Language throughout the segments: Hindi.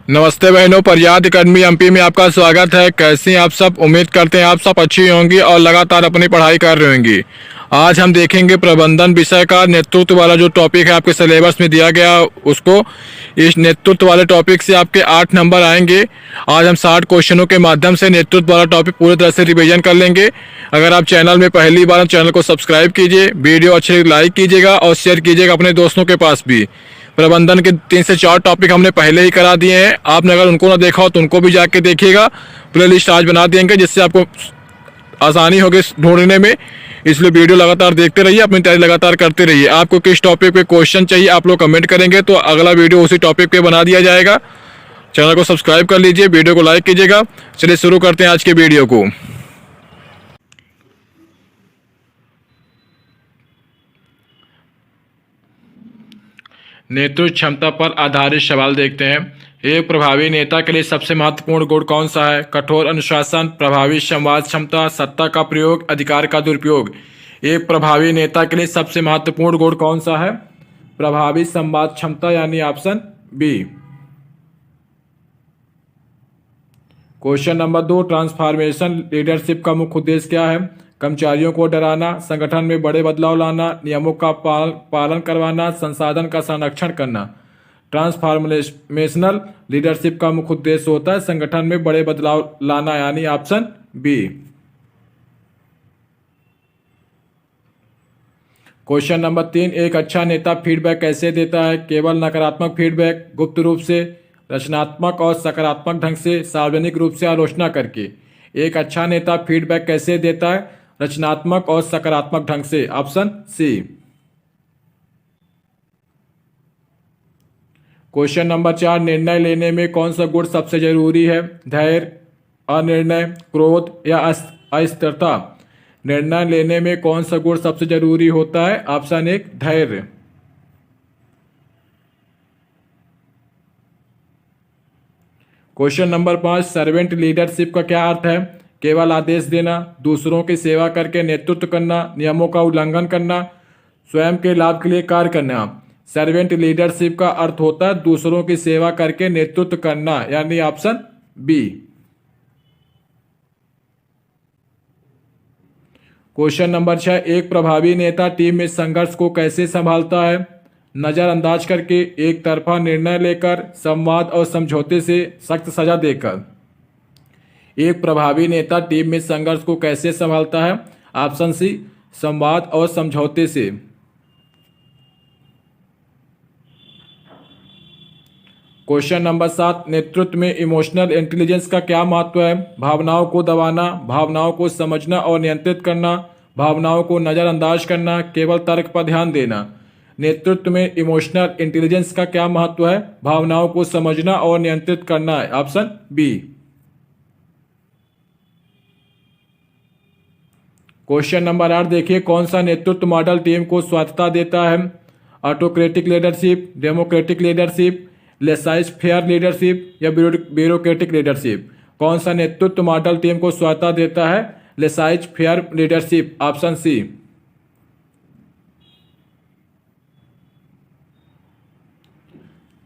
नमस्ते बहनों, प्रयाद एकेडमी एमपी में आपका स्वागत है। कैसे हैं आप सब? उम्मीद करते हैं आप सब अच्छी होंगी और लगातार अपनी पढ़ाई कर रही होंगी। आज हम देखेंगे प्रबंधन विषय का नेतृत्व वाला जो टॉपिक है आपके सिलेबस में दिया गया उसको। इस नेतृत्व वाले टॉपिक से आपके 8 नंबर आएंगे। आज हम 60 क्वेश्चनों के माध्यम से नेतृत्व वाला टॉपिक पूरी तरह से रिवीजन कर लेंगे। अगर आप चैनल में पहली बार चैनल को सब्सक्राइब कीजिए, वीडियो अच्छे लाइक कीजिएगा और शेयर कीजिएगा अपने दोस्तों के पास भी। प्रबंधन के 3 से 4 टॉपिक हमने पहले ही करा दिए हैं। आपने अगर उनको ना देखा हो तो उनको भी जाके देखिएगा। प्लेलिस्ट आज बना देंगे जिससे आपको आसानी होगी ढूंढने में। इसलिए वीडियो लगातार देखते रहिए, अपनी तैयारी लगातार करते रहिए। आपको किस टॉपिक पे क्वेश्चन चाहिए आप लोग कमेंट करेंगे तो अगला वीडियो उसी टॉपिक पे बना दिया जाएगा। चैनल को सब्सक्राइब कर लीजिए, वीडियो को लाइक कीजिएगा। चलिए शुरू करते हैं आज के वीडियो को। नेतृत्व क्षमता पर आधारित सवाल देखते हैं। एक प्रभावी नेता के लिए सबसे महत्वपूर्ण गुण कौन सा है? कठोर अनुशासन, प्रभावी संवाद क्षमता, सत्ता का प्रयोग, अधिकार का दुरुपयोग। एक प्रभावी नेता के लिए सबसे महत्वपूर्ण गुण कौन सा है? प्रभावी संवाद क्षमता, यानी option B. Question number 2, transformation leadership का मुख्य उद्देश्य क्या है? कर्मचारियों को डराना, संगठन में बड़े बदलाव लाना, नियमों का पालन करवाना, संसाधन का संरक्षण करना। ट्रांसफॉर्मेशनल लीडरशिप का मुख्य उद्देश्य होता है संगठन में बड़े बदलाव लाना, यानी ऑप्शन बी। क्वेश्चन नंबर 3, एक अच्छा नेता फीडबैक कैसे देता है? केवल नकारात्मक फीडबैक, गुप्त रूप से, रचनात्मक और सकारात्मक ढंग से, सार्वजनिक रूप से आलोचना करके। एक अच्छा नेता फीडबैक कैसे देता है? रचनात्मक और सकारात्मक ढंग से, ऑप्शन सी। क्वेश्चन नंबर 4, निर्णय लेने में कौन सा गुण सबसे जरूरी है? धैर्य, अनिर्णय, क्रोध या अस्थिरता। निर्णय लेने में कौन सा गुण सबसे जरूरी होता है? ऑप्शन 1, धैर्य। क्वेश्चन नंबर 5, सर्वेंट लीडरशिप का क्या अर्थ है? केवल आदेश देना, दूसरों की सेवा करके नेतृत्व करना, नियमों का उल्लंघन करना, स्वयं के लाभ के लिए कार्य करना। सर्वेंट लीडरशिप का अर्थ होता है दूसरों की सेवा करके नेतृत्व करना, यानी ऑप्शन बी। क्वेश्चन नंबर 6, एक प्रभावी नेता टीम में संघर्ष को कैसे संभालता है? नजरअंदाज करके, एक तरफा निर्णय लेकर, संवाद और समझौते से, सख्त सजा देकर। एक प्रभावी नेता टीम में संघर्ष को कैसे संभालता है? ऑप्शन सी, संवाद और समझौते से। क्वेश्चन नंबर 7, नेतृत्व में इमोशनल इंटेलिजेंस का क्या महत्व है? भावनाओं को दबाना, भावनाओं को समझना और नियंत्रित करना, भावनाओं को नजरअंदाज करना, केवल तर्क पर ध्यान देना। नेतृत्व में इमोशनल इंटेलिजेंस का क्या महत्व है? भावनाओं को समझना और नियंत्रित करना है, ऑप्शन बी। क्वेश्चन नंबर 8 देखिए, कौन सा नेतृत्व मॉडल टीम को स्वायत्तता देता है? Autocratic leadership, democratic leadership, laissez faire leadership या ब्यूरोक्रेटिक लीडरशिप। कौन सा नेतृत्व मॉडल टीम को स्वायत्तता देता है? Laissez faire leadership, option C.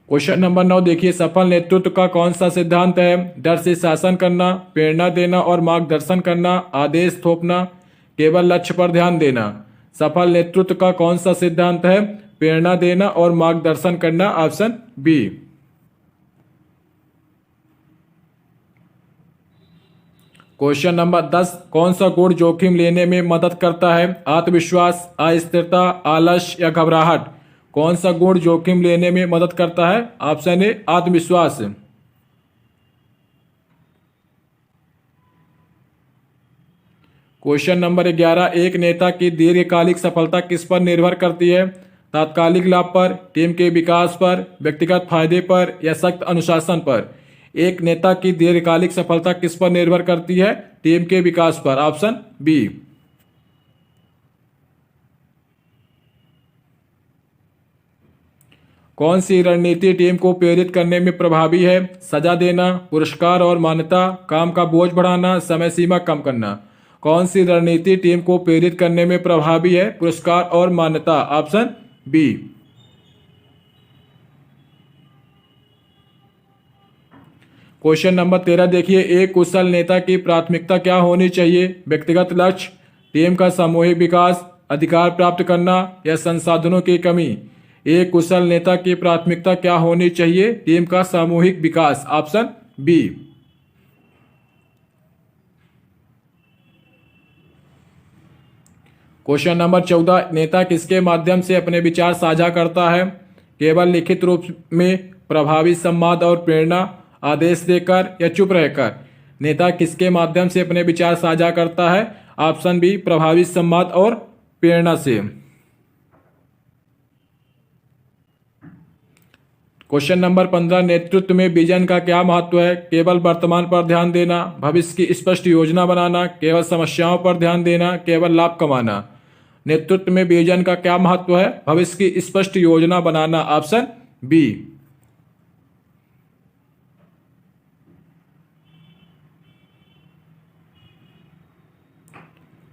Question number 9 देखिए, सफल नेतृत्व का कौन सा सिद्धांत है? डर से शासन करना, प्रेरणा देना और मार्गदर्शन करना, आदेश थोपना, केवल लक्ष्य पर ध्यान देना। सफल नेतृत्व का कौन सा सिद्धांत है? प्रेरणा देना और मार्गदर्शन करना, ऑप्शन बी। क्वेश्चन नंबर 10, कौन सा गुण जोखिम लेने में मदद करता है? आत्मविश्वास, अस्थिरता, आलस्य या घबराहट। कौन सा गुण जोखिम लेने में मदद करता है? ऑप्शन ए, आत्मविश्वास। क्वेश्चन नंबर 11, एक नेता की दीर्घकालिक सफलता किस पर निर्भर करती है? तात्कालिक लाभ पर, टीम के विकास पर, व्यक्तिगत फायदे पर या सख्त अनुशासन पर। एक नेता की दीर्घकालिक सफलता किस पर निर्भर करती है? टीम के विकास पर, ऑप्शन बी। कौन सी रणनीति टीम को प्रेरित करने में प्रभावी है? सजा देना, पुरस्कार और मान्यता, काम का बोझ बढ़ाना, समय सीमा कम करना। कौन सी रणनीति टीम को प्रेरित करने में प्रभावी है? पुरस्कार और मान्यता, ऑप्शन बी। क्वेश्चन नंबर 13 देखिए, एक कुशल नेता की प्राथमिकता क्या होनी चाहिए? व्यक्तिगत लक्ष्य, टीम का सामूहिक विकास, अधिकार प्राप्त करना या संसाधनों की कमी? एक कुशल नेता की प्राथमिकता क्या होनी चाहिए? टीम का सामूहिक विकास, ऑप्शन बी। क्वेश्चन नंबर 14, नेता किसके माध्यम से अपने विचार साझा करता है? केवल लिखित रूप में, प्रभावी संवाद और प्रेरणा, आदेश देकर या चुप रहकर? नेता किसके माध्यम से अपने विचार साझा करता है? ऑप्शन बी, प्रभावी संवाद और प्रेरणा से। क्वेश्चन नंबर 15, नेतृत्व में विजन का क्या महत्व है? केवल वर्तमान पर ध्यान देना, भविष्य की स्पष्ट योजना बनाना, केवल समस्याओं पर ध्यान देना, केवल लाभ कमाना? नेतृत्व में विजन का क्या महत्व है? भविष्य की स्पष्ट योजना बनाना, ऑप्शन बी।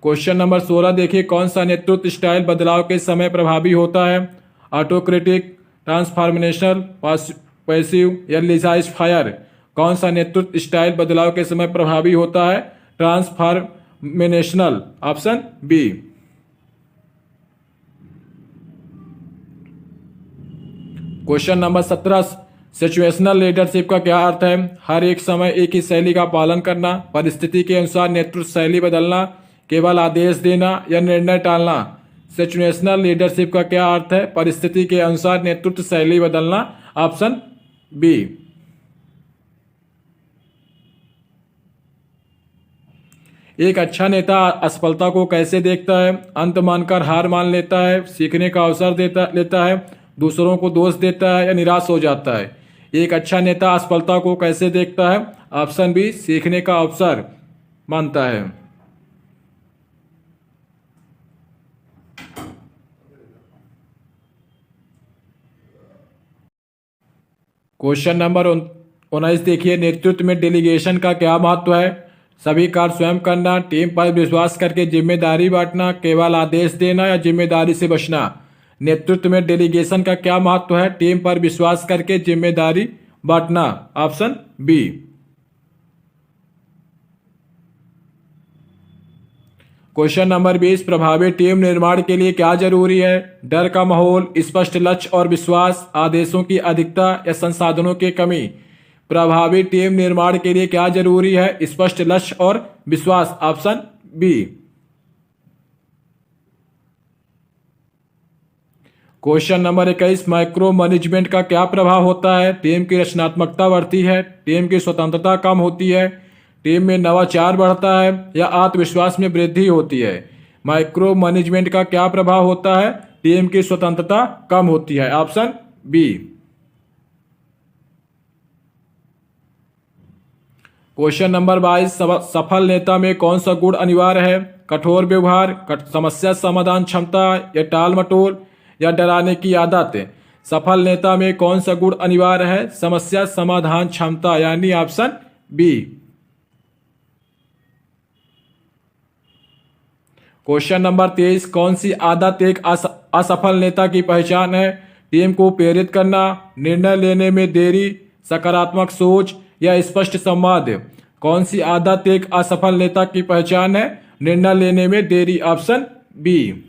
क्वेश्चन नंबर 16 देखिए, कौन सा नेतृत्व स्टाइल बदलाव के समय प्रभावी होता है? ऑटोक्रेटिक, ट्रांसफॉर्मेशनल, पैसिव या लेजाइज फायर? कौन सा नेतृत्व स्टाइल बदलाव के समय प्रभावी होता है? Transformational, option B. Question number 17, situational leadership का क्या अर्थ है? हर एक समय एक ही शैली का पालन करना, परिस्थिति के अनुसार नेतृत्व शैली बदलना, केवल आदेश देना या निर्णय टालना? सिचुएशनल लीडरशिप का क्या अर्थ है? परिस्थिति के अनुसार नेतृत्व शैली बदलना, ऑप्शन बी। एक अच्छा नेता असफलता को कैसे देखता है? अंत मानकर हार मान लेता है, सीखने का अवसर लेता है, दूसरों को दोष देता है या निराश हो जाता है? एक अच्छा नेता असफलता को कैसे देखता है? ऑप्शन बी, सीखने का अवसर मानता है। क्वेश्चन नंबर 19 देखिए, नेतृत्व में डेलीगेशन का क्या महत्व है? सभी कार्य स्वयं करना, टीम पर विश्वास करके जिम्मेदारी बांटना, केवल आदेश देना या जिम्मेदारी से बचना? नेतृत्व में डेलीगेशन का क्या महत्व है? टीम पर विश्वास करके जिम्मेदारी बांटना, ऑप्शन बी। क्वेश्चन नंबर 20, प्रभावी टीम निर्माण के लिए क्या जरूरी है? डर का माहौल, स्पष्ट लक्ष्य और विश्वास, आदेशों की अधिकता या संसाधनों की कमी? प्रभावी टीम निर्माण के लिए क्या जरूरी है? स्पष्ट लक्ष्य और विश्वास, option B. Question number 21, micro management का क्या प्रभाव होता है? टीम की रचनात्मकता बढ़ती है, टीम की स्वतंत्रता कम होती है, टीम में नवाचार बढ़ता है या आत्मविश्वास में वृद्धि होती है? माइक्रो मैनेजमेंट का क्या प्रभाव होता है? टीम की स्वतंत्रता कम होती है, ऑप्शन बी। क्वेश्चन नंबर 22, सफल नेता में कौन सा गुण अनिवार्य है? कठोर व्यवहार, समस्या समाधान क्षमता या टाल मटोल या डराने की आदत? सफल नेता में कौन सा गुण अनिवार्य है? समस्या समाधान क्षमता, यानी ऑप्शन बी। क्वेश्चन नंबर 23, कौन सी आदत एक असफल नेता की पहचान है? टीम को प्रेरित करना, निर्णय लेने में देरी, सकारात्मक सोच या स्पष्ट संवाद? कौन सी आदत एक असफल नेता की पहचान है? निर्णय लेने में देरी, option B.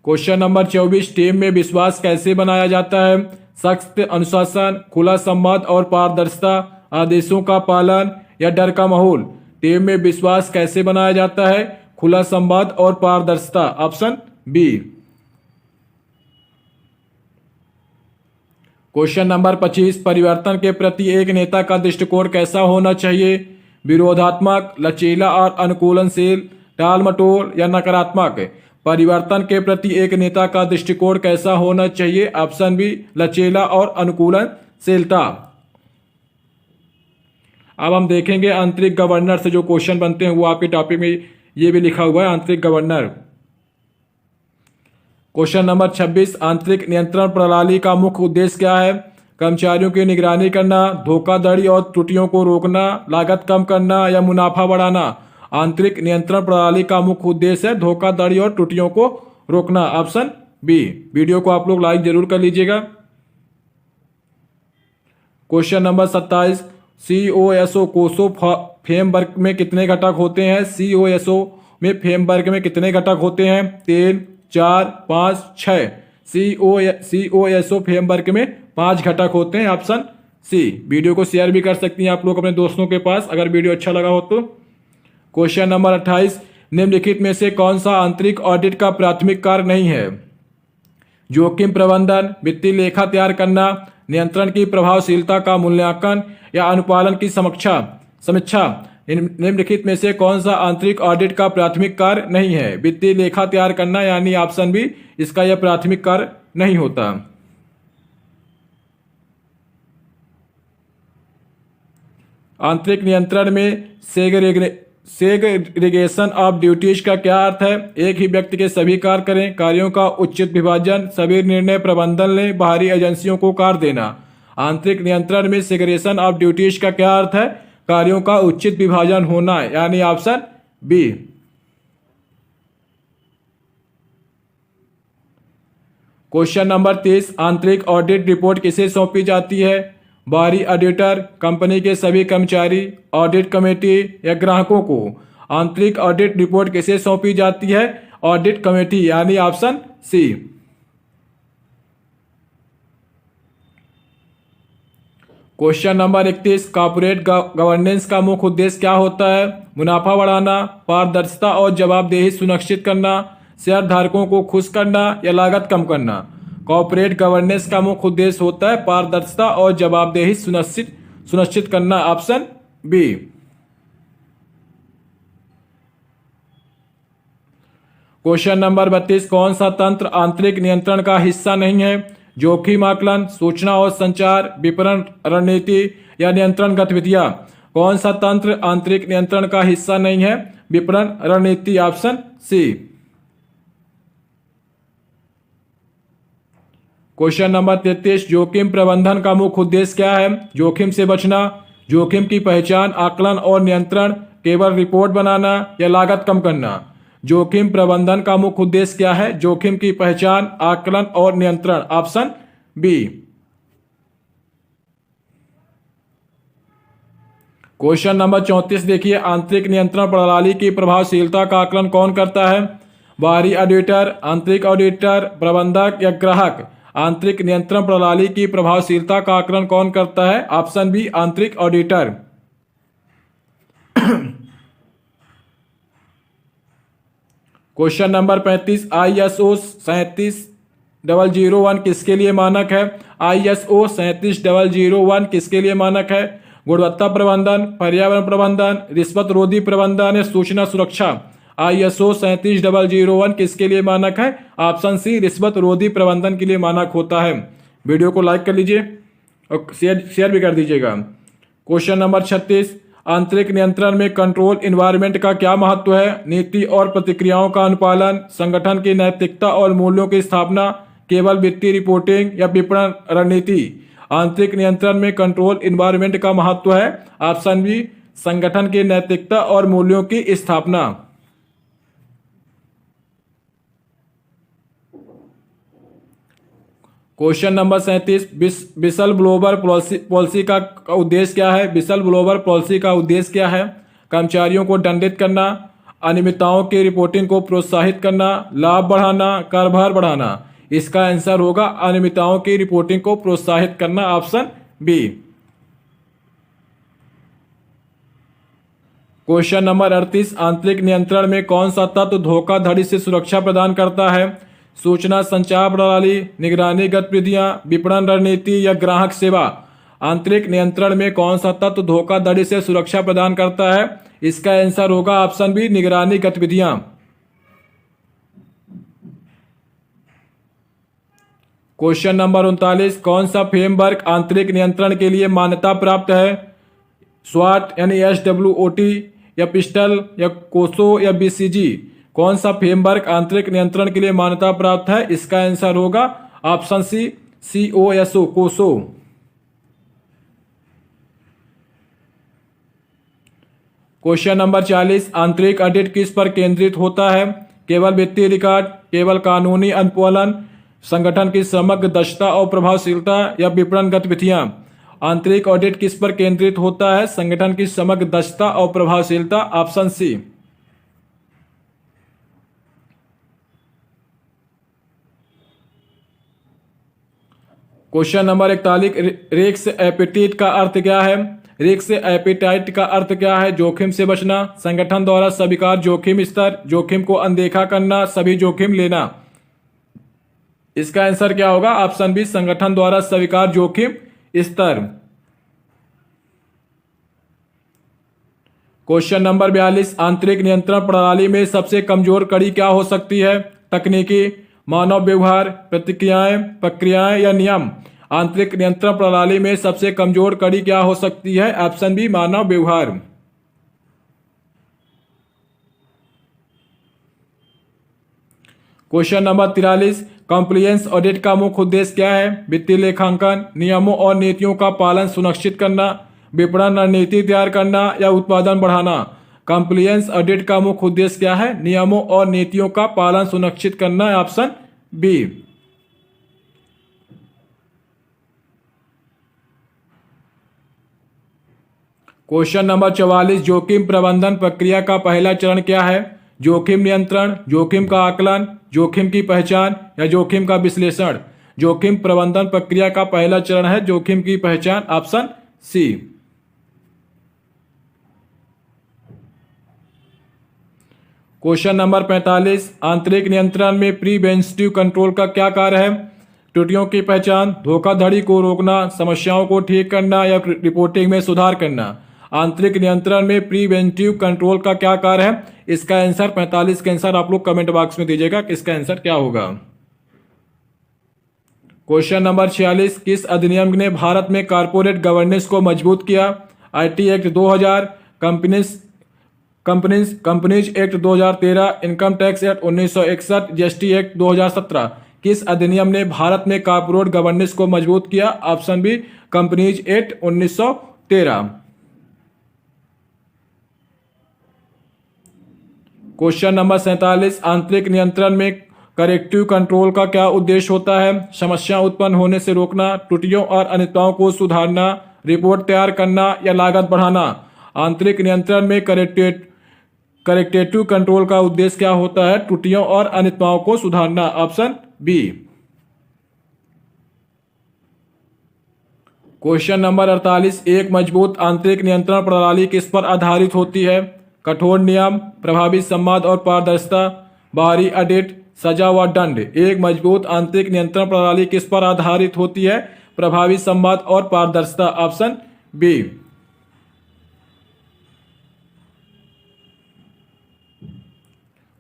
Question number 24, team में विश्वास कैसे बनाया जाता है? सख्त अनुशासन, खुला संवाद और पारदर्शिता, आदेशों का पालन या डर का माहौल? टीम में विश्वास कैसे बनाया जाता है? खुला संवाद और पारदर्शिता, ऑप्शन बी। क्वेश्चन नंबर 25, परिवर्तन के प्रति एक नेता का दृष्टिकोण कैसा होना चाहिए? विरोधात्मक, लचीला और अनुकूलनशील, टाल मटोल या नकारात्मक? परिवर्तन के प्रति एक नेता का दृष्टिकोण कैसा होना चाहिए? ऑप्शन बी, लचीला और अनुकूलनशीलता। अब हम देखेंगे आंतरिक गवर्नर से जो क्वेश्चन बनते हैं, वो आपके टॉपिक में ये भी लिखा हुआ है, आंतरिक गवर्नर। क्वेश्चन नंबर 26, आंतरिक नियंत्रण प्रणाली का मुख्य उद्देश्य क्या है? कर्मचारियों की निगरानी करना, धोखाधड़ी और त्रुटियों को रोकना, लागत कम करना या मुनाफा बढ़ाना? आंतरिक नियंत्रण प्रणाली का मुख्य उद्देश्य है धोखाधड़ी और त्रुटियों को रोकना, ऑप्शन बी। वीडियो को आप लोग लाइक जरूर कर लीजिएगा। क्वेश्चन नंबर 27, COSO कोसो फ्रेमवर्क में कितने घटक होते हैं? COSO में फ्रेमवर्क में कितने घटक होते हैं? 3, 4, 5, 6। COSO फ्रेमवर्क में 5 घटक होते हैं, ऑप्शन सी। वीडियो को शेयर भी कर सकती हैं आप लोग अपने दोस्तों के पास अगर वीडियो अच्छा लगा हो तो। क्वेश्चन नंबर 28, निम्नलिखित में से कौन सा आंतरिक ऑडिट का प्राथमिक कार्य नहीं है? जोखिम प्रबंधन, वित्तीय लेखा तैयार करना, नियंत्रण की प्रभावशीलता का मूल्यांकन या अनुपालन की समीक्षा। निम्नलिखित में से कौन सा आंतरिक ऑडिट का प्राथमिक कार्य नहीं है? वित्तीय लेखा तैयार करना, यानी ऑप्शन बी, इसका यह प्राथमिक कार्य नहीं होता। आंतरिक नियंत्रण में सेग्रीगेशन ऑफ ड्यूटीज का क्या अर्थ है? एक ही व्यक्ति के सभी कार्य करें, कार्यों का उचित विभाजन, सभी निर्णय प्रबंधन लें, बाहरी एजेंसियों को कार्य देना। आंतरिक नियंत्रण में सेग्रीगेशन ऑफ ड्यूटीज का क्या अर्थ है? कार्यों का उचित विभाजन होना, यानी ऑप्शन बी। क्वेश्चन नंबर 30, आंतरिक ऑडिट रिपोर्ट किसे सौंपी जाती है? बाहरी ऑडिटर, कंपनी के सभी कर्मचारी, ऑडिट कमेटी या ग्राहकों को? आंतरिक ऑडिट रिपोर्ट किसे सौंपी जाती है? ऑडिट कमेटी, यानी option C. Question number 31, corporate governance का मुख्य उद्देश्य क्या होता है? मुनाफा बढ़ाना, पारदर्शिता और जवाबदेही सुनिश्चित करना, शेयर धारकों को खुश करना या लागत कम करना? कॉर्पोरेट गवर्नेंस का मुख्य उद्देश्य होता है पारदर्शिता और जवाबदेही सुनिश्चित करना, ऑप्शन बी। क्वेश्चन नंबर 32, कौन सा तंत्र आंतरिक नियंत्रण का हिस्सा नहीं है? जोखिम आकलन, सूचना और संचार, विपणन रणनीति या नियंत्रण गतिविधियां? कौन सा तंत्र आंतरिक नियंत्रण का हिस्सा नहीं है? विपणन रणनीति, ऑप्शन सी। क्वेश्चन नंबर 33, जोखिम प्रबंधन का मुख्य उद्देश्य क्या है? जोखिम से बचना, जोखिम की पहचान, आकलन और नियंत्रण, केवल रिपोर्ट बनाना या लागत कम करना? जोखिम प्रबंधन का मुख्य उद्देश्य क्या है? जोखिम की पहचान, आकलन और नियंत्रण, ऑप्शन बी। क्वेश्चन नंबर 34 देखिए, आंतरिक नियंत्रण प्रणाली की प्रभावशीलता का आकलन कौन करता है? बाहरी ऑडिटर, आंतरिक ऑडिटर, प्रबंधक या ग्राहक? आंतरिक नियंत्रण प्रणाली की प्रभावशीलता का आकलन कौन करता है? ऑप्शन बी, आंतरिक ऑडिटर। क्वेश्चन नंबर 35, ISO 37001 किसके लिए मानक है? ISO 37001 किसके लिए मानक है? गुणवत्ता प्रबंधन, पर्यावरण प्रबंधन, रिश्वत रोधी प्रबंधन या सूचना सुरक्षा? ISO 37001 किसके लिए मानक है? ऑप्शन सी, रिश्वत रोधी प्रबंधन के लिए मानक होता है। वीडियो को लाइक कर लीजिए और शेयर भी कर दीजिएगा। क्वेश्चन नंबर 36, आंतरिक नियंत्रण में कंट्रोल इन्वायरमेंट का क्या महत्व है? नीति और प्रतिक्रियाओं का अनुपालन, संगठन की नैतिकता और मूल्यों की स्थापना, केवल वित्तीय रिपोर्टिंग या विपणन रणनीति? आंतरिक नियंत्रण में कंट्रोल इन्वायरमेंट का महत्व है, ऑप्शन बी, संगठन की नैतिकता और मूल्यों की स्थापना। Question number 37, whistle blower policy का उद्देश्य क्या है? विसल ब्लोवर पॉलिसी का उद्देश्य क्या है? कर्मचारियों को दंडित करना, अनियमितताओं की रिपोर्टिंग को प्रोत्साहित करना, लाभ बढ़ाना, कारभार बढ़ाना? इसका आंसर होगा अनियमितताओं की रिपोर्टिंग को प्रोत्साहित करना, ऑप्शन बी। क्वेश्चन नंबर 38, आंतरिक नियंत्रण में कौन सा तत्व धोखाधड़ी से सुरक्षा प्रदान करता है? सूचना संचार प्रणाली, निगरानी गतिविधियां, विपणन रणनीति या ग्राहक सेवा? आंतरिक नियंत्रण में कौन सा तत्व धोखाधड़ी से सुरक्षा प्रदान करता है? इसका आंसर होगा ऑप्शन बी, निगरानी गतिविधियां। क्वेश्चन नंबर 39, कौन सा फ्रेमवर्क आंतरिक नियंत्रण के लिए मान्यता प्राप्त है? स्वाट यानी SWOT या पिस्टल या कोसो या BCG? कौन सा फ्रेमवर्क आंतरिक नियंत्रण के लिए मान्यता प्राप्त है? इसका आंसर होगा ऑप्शन सी, COSO कोसो। क्वेश्चन नंबर 40, आंतरिक ऑडिट किस पर केंद्रित होता है? केवल वित्तीय रिकॉर्ड, केवल कानूनी अनुपालन, संगठन की समग्र दक्षता और प्रभावशीलता या विपणन गतिविधियां? आंतरिक ऑडिट किस पर केंद्रित होता है? संगठन की समग्र दक्षता और प्रभावशीलता। Option C. Question number 41, risk appetite का अर्थ क्या है? रिस्क एपेटाइट का अर्थ क्या है? जोखिम से बचना, संगठन द्वारा स्वीकार जोखिम स्तर, जोखिम को अनदेखा करना, सभी जोखिम लेना। इसका आंसर क्या होगा? ऑप्शन बी, संगठन द्वारा स्वीकार जोखिम स्तर। क्वेश्चन नंबर 42, आंतरिक नियंत्रण प्रणाली में सबसे कमजोर कड़ी क्या हो सकती है? तकनीकी, मानव व्यवहार, प्रतिक्रियाएं, प्रक्रियाएं या नियम। आंतरिक नियंत्रण प्रणाली में सबसे कमजोर कड़ी क्या हो सकती है? ऑप्शन बी, मानव व्यवहार। क्वेश्चन नंबर 43, कॉम्प्लायंस ऑडिट का मुख्य उद्देश्य क्या है? वित्तीय लेखांकन, नियमों और नीतियों का पालन सुनिश्चित करना, विपणन रणनीति तैयार करना या उत्पादन बढ़ाना। कॉम्प्लायंस ऑडिट का मुख्य उद्देश्य क्या है? नियमों और नीतियों का पालन सुनिश्चित करना है। Option B. क्वेश्चन नंबर 44, जोखिम प्रबंधन प्रक्रिया का पहला चरण क्या है? जोखिम नियंत्रण, जोखिम का आकलन, जोखिम की पहचान या जोखिम का विश्लेषण। जोखिम प्रबंधन प्रक्रिया का पहला चरण है जोखिम की पहचान। Option C. क्वेश्चन नंबर 45, आंतरिक नियंत्रण में प्रिवेंटिव कंट्रोल का क्या कार्य है? त्रुटियों की पहचान, धोखाधड़ी को रोकना, समस्याओं को ठीक करना या रिपोर्टिंग में सुधार करना। आंतरिक नियंत्रण में प्रिवेंटिव कंट्रोल का क्या कार्य है? इसका आंसर 45 का आंसर आप लोग कमेंट बॉक्स में दीजिएगा कि इसका आंसर क्या होगा। क्वेश्चन नंबर 46, किस अधिनियम ने भारत में कॉर्पोरेट गवर्नेंस को मजबूत किया? IT act 2000, companies act 2013, income tax act 1961, GST act 2017। किस अधिनियम ने भारत में कॉर्पोरेट गवर्नेंस को मजबूत किया? Option B, companies act 1913। Question number 47, आंतरिक नियंत्रण में करेक्टिव कंट्रोल का क्या उद्देश्य होता है? समस्या उत्पन्न होने से रोकना, त्रुटियों और अनियमितताओं को सुधारना, रिपोर्ट तैयार करना या लागत बढ़ाना। आंतरिक नियंत्रण में करेक्टिव कंट्रोल का उद्देश्य क्या होता है? त्रुटियों और अनियमितताओं को सुधारना। Option B. क्वेश्चन नंबर 48, एक मजबूत आंतरिक नियंत्रण प्रणाली किस पर आधारित होती है? कठोर नियम, प्रभावी संवाद और पारदर्शिता, बाहरी ऑडिट, सजा व दंड। एक मजबूत आंतरिक नियंत्रण प्रणाली किस पर आधारित होती है? प्रभावी संवाद और पारदर्शिता। Option B.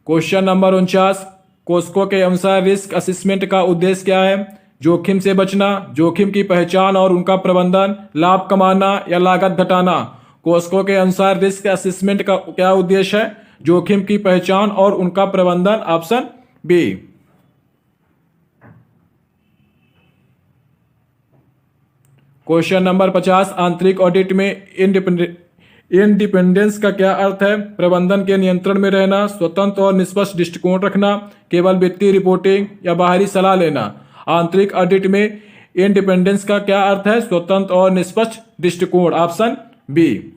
क्वेश्चन नंबर 49, कोस्को के अनुसार रिस्क असेसमेंट का उद्देश्य क्या है? जोखिम से बचना, जोखिम की पहचान और उनका प्रबंधन, लाभ कमाना या लागत घटाना। कोस्को के अनुसार रिस्क असेसमेंट का क्या उद्देश्य है? जोखिम की पहचान और उनका प्रबंधन। Option B. क्वेश्चन नंबर 50, आंतरिक ऑडिट में इंडिपेंडेंस का क्या अर्थ है? प्रबंधन के नियंत्रण में रहना, स्वतंत्र और निष्पक्ष दृष्टिकोण रखना, केवल वित्तीय रिपोर्टिंग या बाहरी सलाह लेना। आंतरिक ऑडिट में इंडिपेंडेंस का क्या अर्थ है? स्वतंत्र और निष्पक्ष दृष्टिकोण। Option B.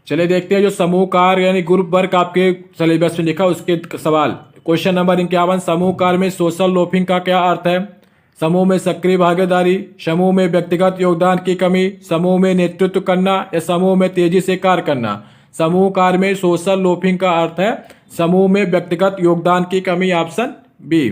चलिए देखते हैं जो समूह कार्य यानी ग्रुप वर्क आपके सिलेबस में लिखा उसके सवाल। क्वेश्चन नंबर 51, समूह कार्य में सोशल लोफिंग का क्या अर्थ है? समूह में सक्रिय भागीदारी, समूह में व्यक्तिगत योगदान की कमी, समूह में नेतृत्व करना या समूह में तेजी से कार्य करना। समूह कार्य में सोशल लोफिंग का अर्थ है समूह में व्यक्तिगत योगदान की कमी। Option B.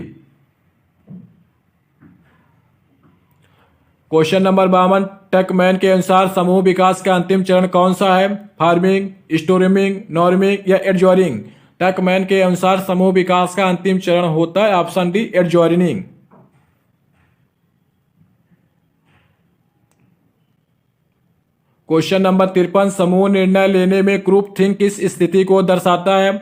Question number 52, Tuckman के अनुसार समूह विकास का अंतिम चरण कौन सा है? फार्मिंग, स्टोरिमिंग, नॉर्मिंग या एडजॉइनिंग। टैकमैन के अनुसार समूह विकास का अंतिम चरण होता है option D, adjoining. Question number 53, समूह निर्णय लेने में ग्रुप थिंक किस स्थिति को दर्शाता है?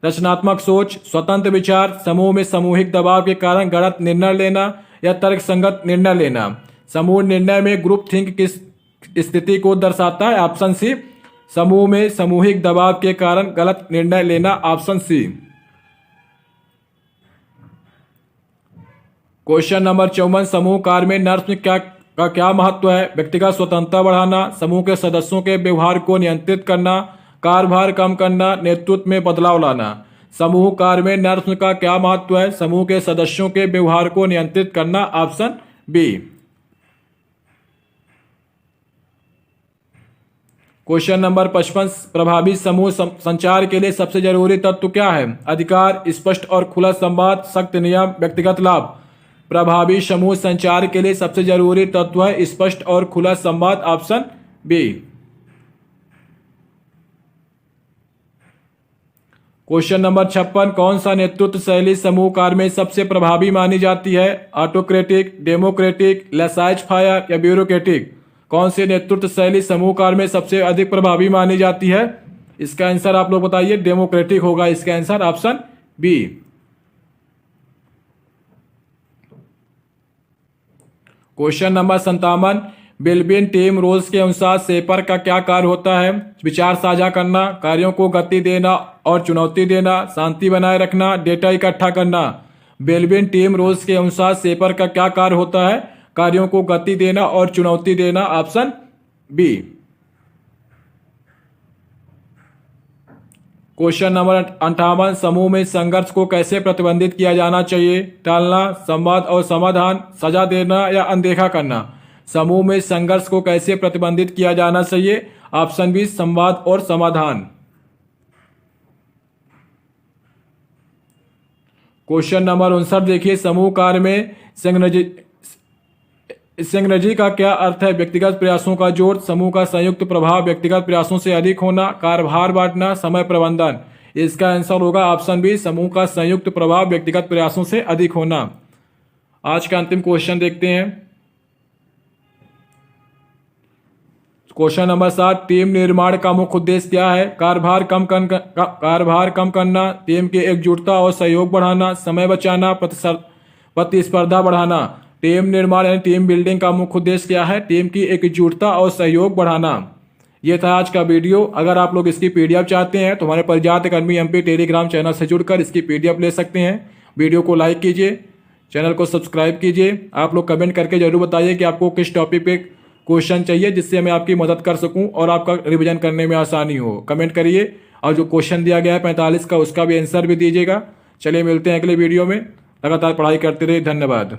रचनात्मक सोच, स्वतंत्र विचार, समूह में सामूहिक दबाव के कारण गलत निर्णय लेना या तर्कसंगत निर्णय लेना। समूह निर्णय में ग्रुप थिंक किस स्थिति को दर्शाता है? ऑप्शन सी, समूह में सामूहिक दबाव के कारण गलत निर्णय लेना। Option C. क्वेश्चन नंबर 54, समूह कार्य में नर्स में क्या महत्व है? व्यक्तिगत स्वतंत्रता बढ़ाना, समूह के सदस्यों के व्यवहार को नियंत्रित करना, कार्यभार कम करना, नेतृत्व में बदलाव लाना। समूह कार्य में नर्स का क्या महत्व है? समूह के सदस्यों के व्यवहार को नियंत्रित करना, ऑप्शन बी। क्वेश्चन नंबर 55, प्रभावी समूह संचार के लिए सबसे जरूरी तत्व क्या है? अधिकार, स्पष्ट और खुला संवाद, सख्त नियम, व्यक्तिगत लाभ। प्रभावी समूह संचार के लिए सबसे जरूरी तत्व है स्पष्ट और खुला संवाद, ऑप्शन बी। क्वेश्चन नंबर 56, कौन सा नेतृत्व शैली समूह कार्य में सबसे प्रभावी मानी जाती है? ऑटोक्रेटिक, डेमोक्रेटिक, लेसाइज फायर या ब्यूरोक्रेटिक? कौन सी नेतृत्व शैली समूह कार्य में सबसे अधिक प्रभावी मानी जाती है? इसका आंसर आप लोग बताइए। डेमोक्रेटिक होगा इसका answer, option B. Question number 57, Belbin team roles के अनुसार शेपर का क्या कार्य होता है? विचार साझा करना, कार्यों को गति देना और चुनौती देना, शांति बनाए रखना, डेटा इकट्ठा करना। बिल्बिन टीम रोल्स के अनुसार शेपर का क्या कार्य होता है? कार्यों को गति देना और चुनौती देना, ऑप्शन बी। क्वेश्चन नंबर 58, समूह में संघर्ष को कैसे प्रतिबंधित किया जाना चाहिए? टालना, संवाद और समाधान, सजा देना या अनदेखा करना। समूह में संघर्ष को कैसे प्रतिबंधित किया जाना चाहिए? ऑप्शन बी, संवाद और समाधान। क्वेश्चन नंबर 59, देखिए समूह कार्य में सिंगर्जी का क्या अर्थ है? व्यक्तिगत प्रयासों का जोड़, समूह का संयुक्त प्रभाव, व्यक्तिगत प्रयासों से अधिक होना, कार्यभार बांटना, समय प्रबंधन। इसका आंसर होगा ऑप्शन बी, समूह का संयुक्त प्रभाव, व्यक्तिगत प्रयासों से अधिक होना। आज का अंतिम क्वेश्चन देखते हैं। क्वेश्चन नंबर 7, टीम निर्माण का मुख्य उद्देश्य क्या है? कार्यभार कम करना, टीम की एकजुटता और सहयोग बढ़ाना, समय बचाना, प्रतिस्पर्धा बढ़ाना। टीम निर्माण यानी टीम बिल्डिंग का मुख्य उद्देश्य क्या है? टीम की एकजुटता और सहयोग बढ़ाना। यह था आज का वीडियो। अगर आप लोग इसकी पीडीएफ चाहते हैं तो हमारे परिजात अकादमी एमपी टेलीग्राम चैनल से जुड़कर इसकी पीडीएफ ले सकते हैं। वीडियो को लाइक कीजिए, चैनल को सब्सक्राइब कीजिए। आप लोग कमेंट करके जरूर बताइए कि आपको किस टॉपिक पे क्वेश्चन चाहिए, जिससे मैं आपकी मदद कर सकूं और आपका रिवीजन करने में आसानी हो। कमेंट करिए और जो क्वेश्चन दिया गया है 45 का, उसका भी आंसर भी दीजिएगा। चलिए मिलते हैं अगले वीडियो में। लगातार पढ़ाई करते रहिए। धन्यवाद।